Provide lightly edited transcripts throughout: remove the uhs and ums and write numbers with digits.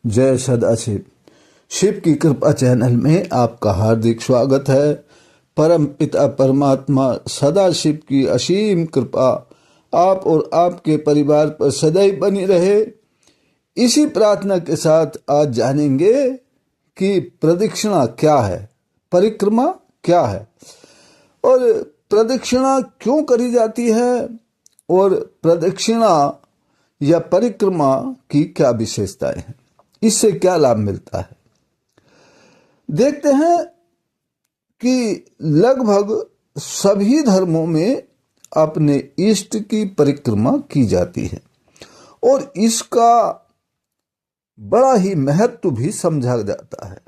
जय सदाशिव। शिव की कृपा चैनल में आपका हार्दिक स्वागत है। परम पिता परमात्मा सदाशिव की असीम कृपा आप और आपके परिवार पर सदैव बनी रहे, इसी प्रार्थना के साथ आज जानेंगे कि प्रदक्षिणा क्या है, परिक्रमा क्या है और प्रदक्षिणा क्यों करी जाती है और प्रदक्षिणा या परिक्रमा की क्या विशेषताएं हैं, इससे क्या लाभ मिलता है। देखते हैं कि लगभग सभी धर्मों में अपने इष्ट की परिक्रमा की जाती है और इसका बड़ा ही महत्व भी समझा जाता है।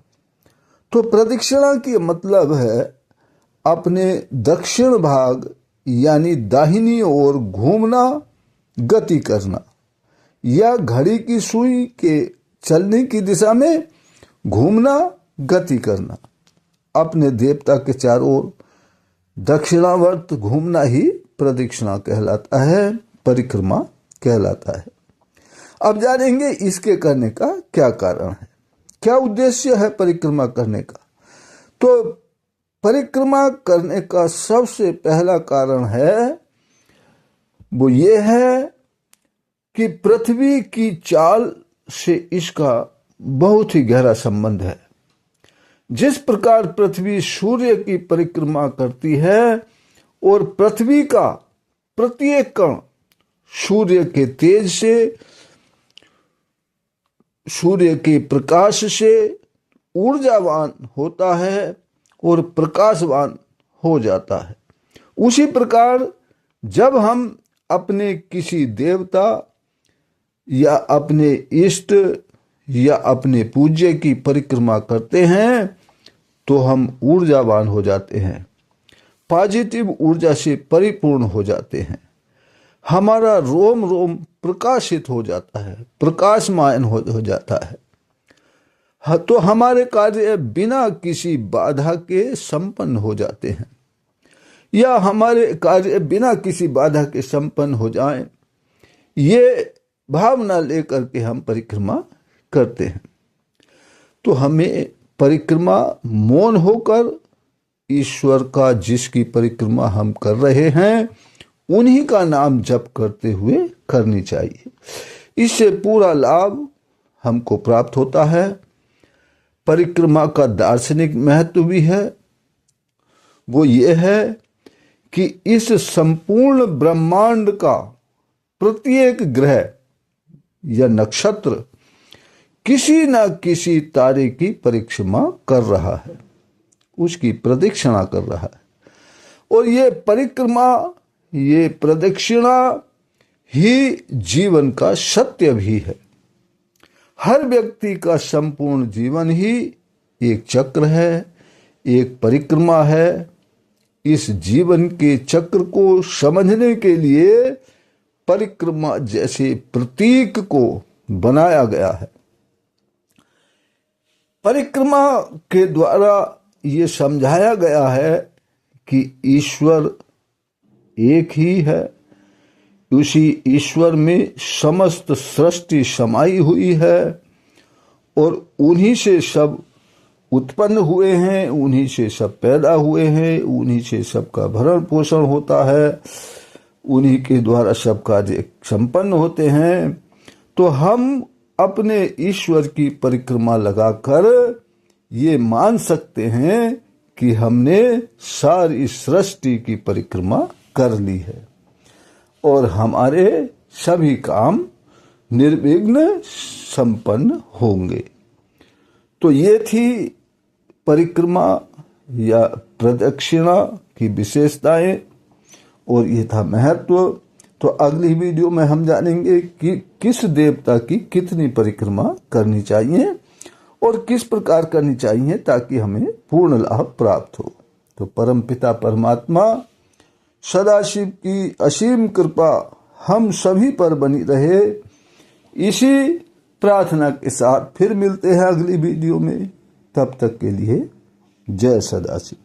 तो प्रदक्षिणा की मतलब है अपने दक्षिण भाग यानी दाहिनी ओर घूमना, गति करना या घड़ी की सुई के चलने की दिशा में घूमना, गति करना। अपने देवता के चारों ओर दक्षिणावर्त घूमना ही प्रदक्षिणा कहलाता है, परिक्रमा कहलाता है। अब जानेंगे इसके करने का क्या कारण है, क्या उद्देश्य है परिक्रमा करने का। तो परिक्रमा करने का सबसे पहला कारण है वो ये है कि पृथ्वी की चाल से इसका बहुत ही गहरा संबंध है। जिस प्रकार पृथ्वी सूर्य की परिक्रमा करती है और पृथ्वी का प्रत्येक कण सूर्य के तेज से, सूर्य के प्रकाश से ऊर्जावान होता है और प्रकाशवान हो जाता है, उसी प्रकार जब हम अपने किसी देवता या अपने इष्ट या अपने पूज्य की परिक्रमा करते हैं तो हम ऊर्जावान हो जाते हैं, पॉजिटिव ऊर्जा से परिपूर्ण हो जाते हैं। हमारा रोम रोम प्रकाशित हो जाता है, प्रकाशमान हो जाता है। तो हमारे कार्य बिना किसी बाधा के संपन्न हो जाते हैं या हमारे कार्य बिना किसी बाधा के संपन्न हो जाएं, ये भावना लेकर के हम परिक्रमा करते हैं। तो हमें परिक्रमा मौन होकर ईश्वर का, जिसकी परिक्रमा हम कर रहे हैं, उन्हीं का नाम जप करते हुए करनी चाहिए। इससे पूरा लाभ हमको प्राप्त होता है। परिक्रमा का दार्शनिक महत्व भी है, वो ये है कि इस संपूर्ण ब्रह्मांड का प्रत्येक ग्रह या नक्षत्र किसी न किसी तारे की परिक्रमा कर रहा है, उसकी प्रदक्षिणा कर रहा है। और ये परिक्रमा, ये प्रदक्षिणा ही जीवन का सत्य भी है। हर व्यक्ति का संपूर्ण जीवन ही एक चक्र है, एक परिक्रमा है। इस जीवन के चक्र को समझने के लिए परिक्रमा जैसे प्रतीक को बनाया गया है। परिक्रमा के द्वारा ये समझाया गया है कि ईश्वर एक ही है, उसी ईश्वर में समस्त सृष्टि समाई हुई है और उन्हीं से सब उत्पन्न हुए हैं, उन्हीं से सब पैदा हुए हैं, उन्हीं से सबका भरण पोषण होता है, उन्हीं के द्वारा सब कार्य संपन्न होते हैं। तो हम अपने ईश्वर की परिक्रमा लगाकर ये मान सकते हैं कि हमने सारी सृष्टि की परिक्रमा कर ली है और हमारे सभी काम निर्विघ्न संपन्न होंगे। तो ये थी परिक्रमा या प्रदक्षिणा की विशेषताएं और ये था महत्व। तो अगली वीडियो में हम जानेंगे कि किस देवता की कितनी परिक्रमा करनी चाहिए और किस प्रकार करनी चाहिए ताकि हमें पूर्ण लाभ प्राप्त हो। तो परम पिता परमात्मा सदाशिव की असीम कृपा हम सभी पर बनी रहे, इसी प्रार्थना के साथ फिर मिलते हैं अगली वीडियो में। तब तक के लिए जय सदाशिव।